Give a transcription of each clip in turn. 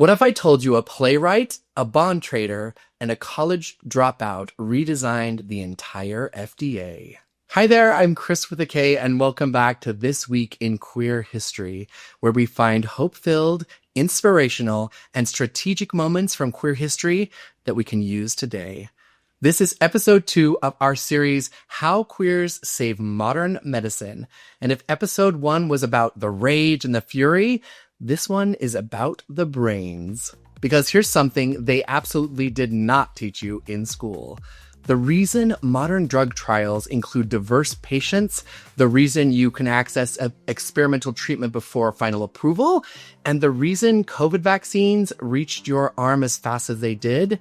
What if I told you a playwright, a bond trader, and a college dropout redesigned the entire FDA? Hi there, I'm Chris with a K, and welcome back to This Week in Queer History, where we find hope-filled, inspirational, and strategic moments from queer history that we can use today. This is episode 2 of our series, How Queers Save Modern Medicine. And if episode 1 was about the rage and the fury, this one is about the brains. Because here's something they absolutely did not teach you in school. The reason modern drug trials include diverse patients, the reason you can access experimental treatment before final approval, and the reason COVID vaccines reached your arm as fast as they did,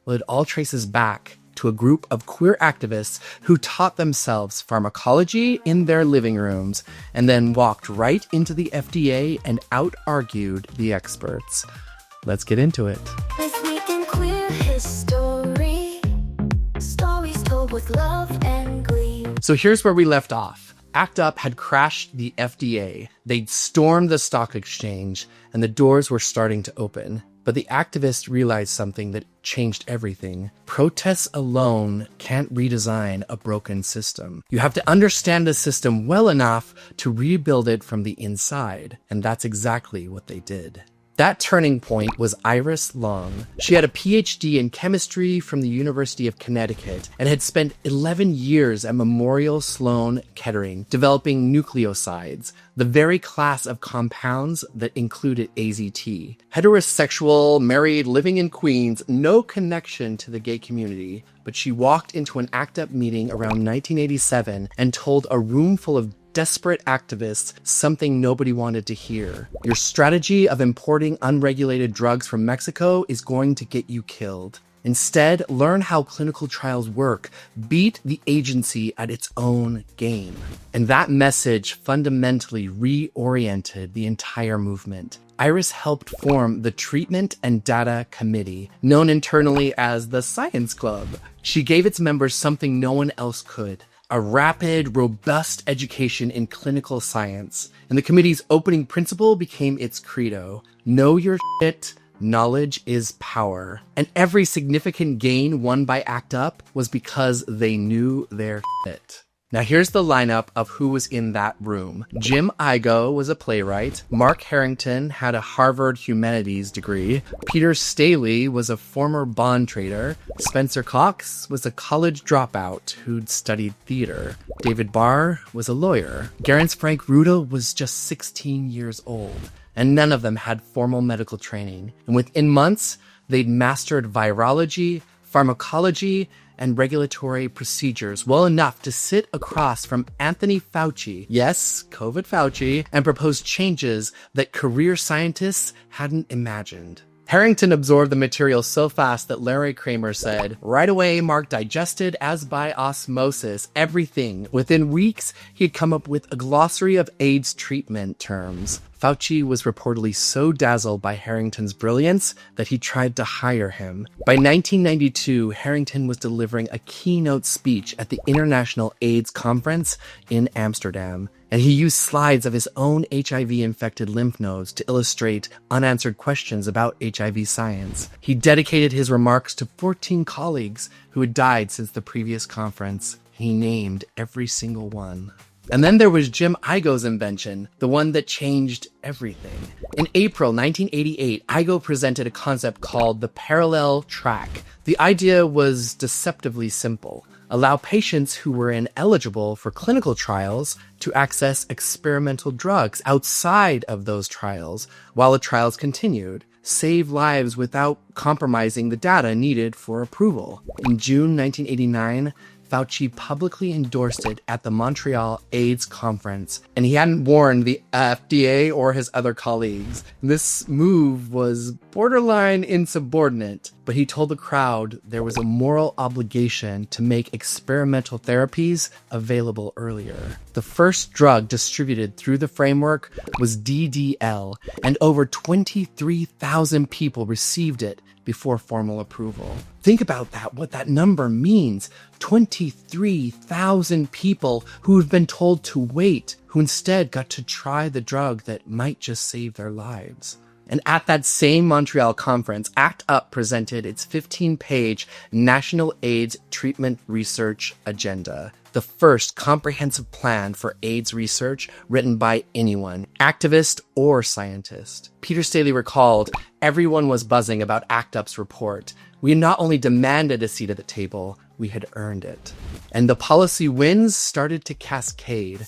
well, it all traces back to a group of queer activists who taught themselves pharmacology in their living rooms and then walked right into the FDA and out-argued the experts. Let's get into it. This week in queer history, stories told with love and glee. So here's where we left off. ACT UP had crashed the FDA. They'd stormed the stock exchange, and the doors were starting to open. But the activists realized something that changed everything. Protests alone can't redesign a broken system. You have to understand the system well enough to rebuild it from the inside. And that's exactly what they did. That turning point was Iris Long. She had a PhD in chemistry from the University of Connecticut and had spent 11 years at Memorial Sloan Kettering developing nucleosides, the very class of compounds that included AZT. Heterosexual, married, living in Queens, no connection to the gay community, but she walked into an ACT UP meeting around 1987 and told a room full of desperate activists something nobody wanted to hear. Your strategy of importing unregulated drugs from Mexico is going to get you killed. Instead, learn how clinical trials work. Beat the agency at its own game. And that message fundamentally reoriented the entire movement. Iris helped form the Treatment and Data Committee, known internally as the Science Club. She gave its members something no one else could: a rapid, robust education in clinical science. And the committee's opening principle became its credo: know your shit, knowledge is power. And every significant gain won by ACT UP was because they knew their shit. Now here's the lineup of who was in that room. Jim Igoe was a playwright. Mark Harrington had a Harvard humanities degree. Peter Staley was a former bond trader. Spencer Cox was a college dropout who'd studied theater. David Barr was a lawyer. Garance Frank Ruda was just 16 years old. And none of them had formal medical training. And within months, they'd mastered virology, pharmacology, and regulatory procedures well enough to sit across from Anthony Fauci, yes, COVID Fauci, and propose changes that career scientists hadn't imagined. Harrington absorbed the material so fast that Larry Kramer said, right away, Mark digested as by osmosis everything. Within weeks, he had come up with a glossary of AIDS treatment terms. Fauci was reportedly so dazzled by Harrington's brilliance that he tried to hire him. By 1992, Harrington was delivering a keynote speech at the International AIDS Conference in Amsterdam, and he used slides of his own HIV-infected lymph nodes to illustrate unanswered questions about HIV science. He dedicated his remarks to 14 colleagues who had died since the previous conference. He named every single one. And then there was Jim Igoe's invention, the one that changed everything. In April 1988, Igoe presented a concept called the parallel track. The idea was deceptively simple: allow patients who were ineligible for clinical trials to access experimental drugs outside of those trials while the trials continued. Save lives without compromising the data needed for approval. In June 1989, Fauci publicly endorsed it at the Montreal AIDS Conference, and he hadn't warned the FDA or his other colleagues. This move was borderline insubordinate, but he told the crowd there was a moral obligation to make experimental therapies available earlier. The first drug distributed through the framework was DDL, and over 23,000 people received it before formal approval. Think about that, what that number means. 23,000 people who have been told to wait, who instead got to try the drug that might just save their lives. And at that same Montreal conference, ACT UP presented its 15-page National AIDS Treatment Research Agenda, the first comprehensive plan for AIDS research written by anyone, activist or scientist. Peter Staley recalled, everyone was buzzing about ACT UP's report. We not only demanded a seat at the table, we had earned it. And the policy wins started to cascade.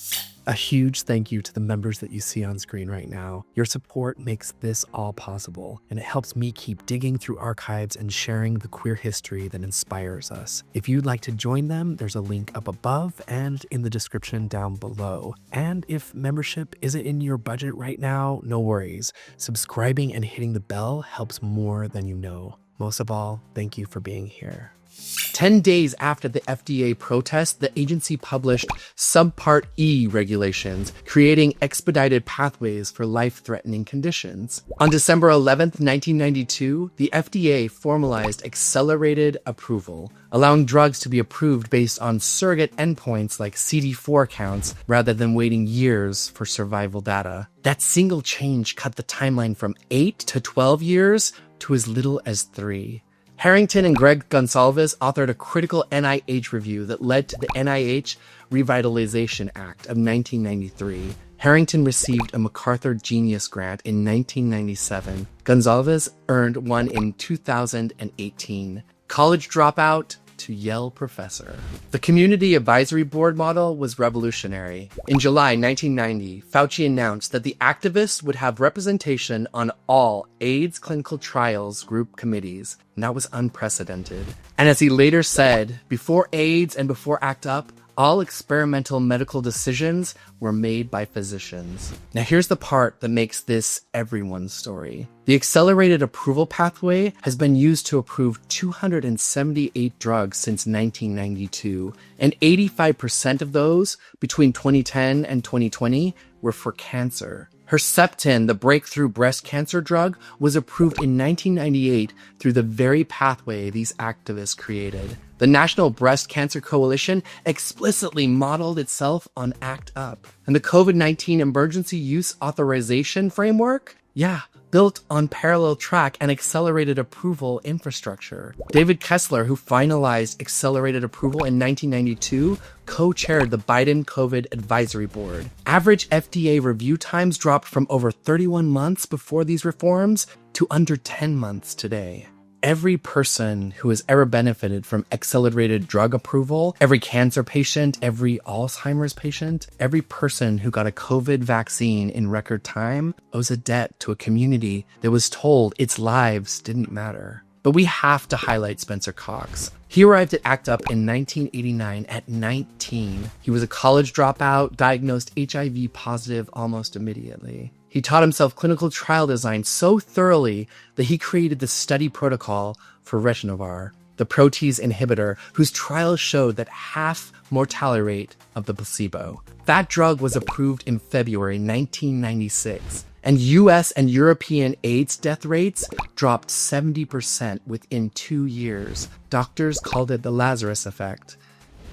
A huge thank you to the members that you see on screen right now. Your support makes this all possible, and it helps me keep digging through archives and sharing the queer history that inspires us. If you'd like to join them, there's a link up above and in the description down below. And if membership isn't in your budget right now, no worries. Subscribing and hitting the bell helps more than you know. Most of all, thank you for being here. 10 days after the FDA protest, the agency published Subpart E regulations, creating expedited pathways for life-threatening conditions. On December 11, 1992, the FDA formalized accelerated approval, allowing drugs to be approved based on surrogate endpoints like CD4 counts rather than waiting years for survival data. That single change cut the timeline from 8 to 12 years to as little as 3. Harrington and Greg Gonsalves authored a critical NIH review that led to the NIH Revitalization Act of 1993. Harrington received a MacArthur Genius Grant in 1997. Gonsalves earned one in 2018. College dropout to Yale professor. The Community Advisory Board model was revolutionary. In July 1990, Fauci announced that the activists would have representation on all AIDS clinical trials group committees, and that was unprecedented. And as he later said, before AIDS and before ACT UP, all experimental medical decisions were made by physicians. Now here's the part that makes this everyone's story. The accelerated approval pathway has been used to approve 278 drugs since 1992, and 85% of those between 2010 and 2020 were for cancer. Herceptin, the breakthrough breast cancer drug, was approved in 1998 through the very pathway these activists created. The National Breast Cancer Coalition explicitly modeled itself on ACT UP. And the COVID-19 Emergency Use Authorization Framework? Yeah, built on parallel track and accelerated approval infrastructure. David Kessler, who finalized accelerated approval in 1992, co-chaired the Biden COVID Advisory Board. Average FDA review times dropped from over 31 months before these reforms to under 10 months today. Every person who has ever benefited from accelerated drug approval, every cancer patient, every Alzheimer's patient, every person who got a COVID vaccine in record time owes a debt to a community that was told its lives didn't matter. But we have to highlight Spencer Cox. He arrived at ACT UP in 1989 at 19. He was a college dropout, diagnosed HIV positive almost immediately. He taught himself clinical trial design so thoroughly that he created the study protocol for Retinovar, the protease inhibitor whose trials showed that half mortality rate of the placebo. That drug was approved in February 1996, and US and European AIDS death rates dropped 70% within 2 years. Doctors called it the Lazarus effect.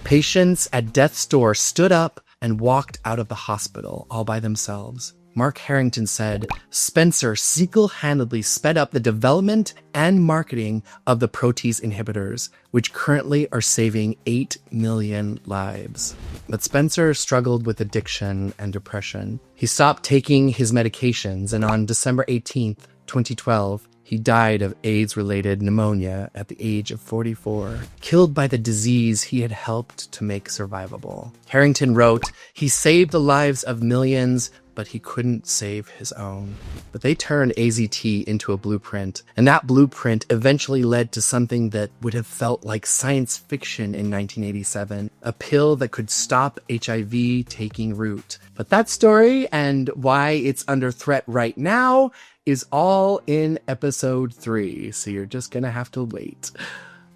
Patients at death's door stood up and walked out of the hospital all by themselves. Mark Harrington said, Spencer single-handedly sped up the development and marketing of the protease inhibitors, which currently are saving 8 million lives. But Spencer struggled with addiction and depression. He stopped taking his medications, and on December 18th, 2012, he died of AIDS-related pneumonia at the age of 44, killed by the disease he had helped to make survivable. Harrington wrote, "He saved the lives of millions, but he couldn't save his own." But they turned AZT into a blueprint, and that blueprint eventually led to something that would have felt like science fiction in 1987, a pill that could stop HIV taking root. But that story and why it's under threat right now is all in episode 3, so you're just gonna have to wait.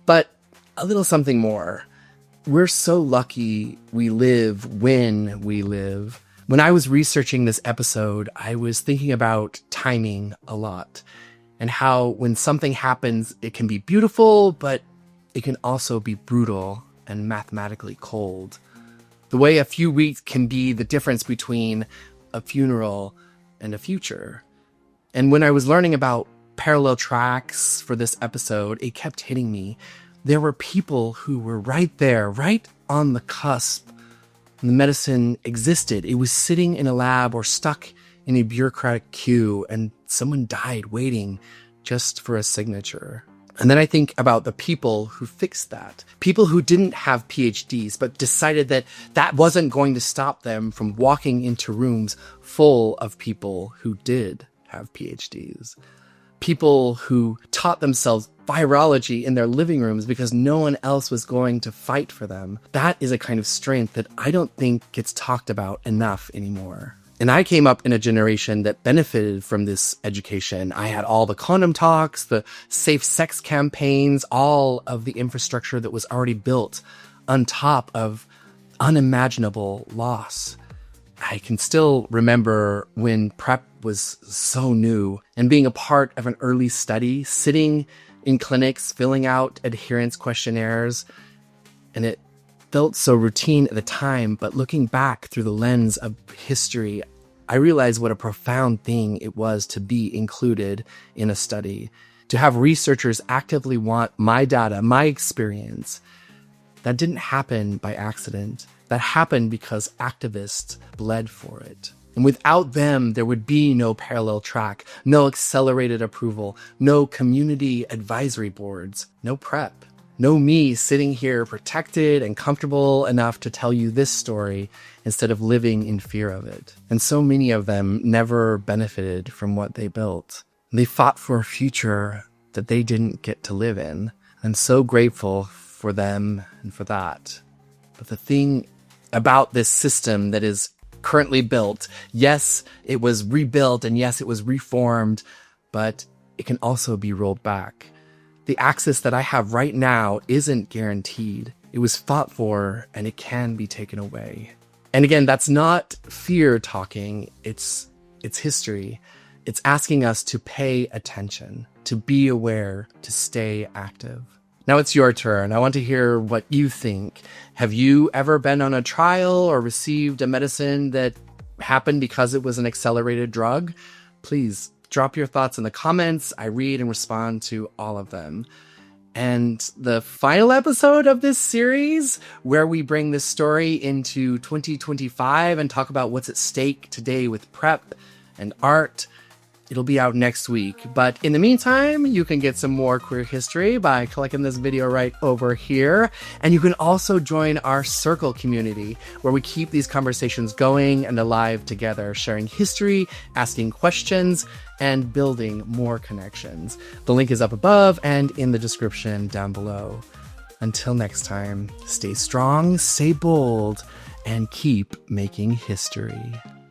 But a little something more. We're so lucky we live when we live. When I was researching this episode, I was thinking about timing a lot and how when something happens, it can be beautiful, but it can also be brutal and mathematically cold. The way a few weeks can be the difference between a funeral and a future. And when I was learning about parallel tracks for this episode, it kept hitting me. There were people who were right there, right on the cusp. The medicine existed. It was sitting in a lab or stuck in a bureaucratic queue, and someone died waiting just for a signature. And then I think about the people who fixed that. People who didn't have PhDs, but decided that that wasn't going to stop them from walking into rooms full of people who did have PhDs. People who taught themselves virology in their living rooms because no one else was going to fight for them. That is a kind of strength that I don't think gets talked about enough anymore. And I came up in a generation that benefited from this education. I had all the condom talks, the safe sex campaigns, all of the infrastructure that was already built on top of unimaginable loss. I can still remember when PrEP was so new and being a part of an early study, sitting in clinics, filling out adherence questionnaires, and it felt so routine at the time, but looking back through the lens of history, I realized what a profound thing it was to be included in a study, to have researchers actively want my data, my experience. That didn't happen by accident. That happened because activists bled for it. And without them, there would be no parallel track, no accelerated approval, no community advisory boards, no PrEP. No me sitting here protected and comfortable enough to tell you this story instead of living in fear of it. And so many of them never benefited from what they built. They fought for a future that they didn't get to live in. I'm so grateful for them and for that. But the thing about this system that is currently built, yes, it was rebuilt and yes, it was reformed, but it can also be rolled back. The access that I have right now isn't guaranteed. It was fought for and it can be taken away. And again, that's not fear talking. It's history. It's asking us to pay attention, to be aware, to stay active. Now it's your turn. I want to hear what you think. Have you ever been on a trial or received a medicine that happened because it was an accelerated drug? Please drop your thoughts in the comments. I read and respond to all of them. And the final episode of this series, where we bring this story into 2025 and talk about what's at stake today with PrEP and art, it'll be out next week. But in the meantime, you can get some more queer history by clicking this video right over here. And you can also join our Circle community, where we keep these conversations going and alive together, sharing history, asking questions, and building more connections. The link is up above and in the description down below. Until next time, stay strong, stay bold, and keep making history.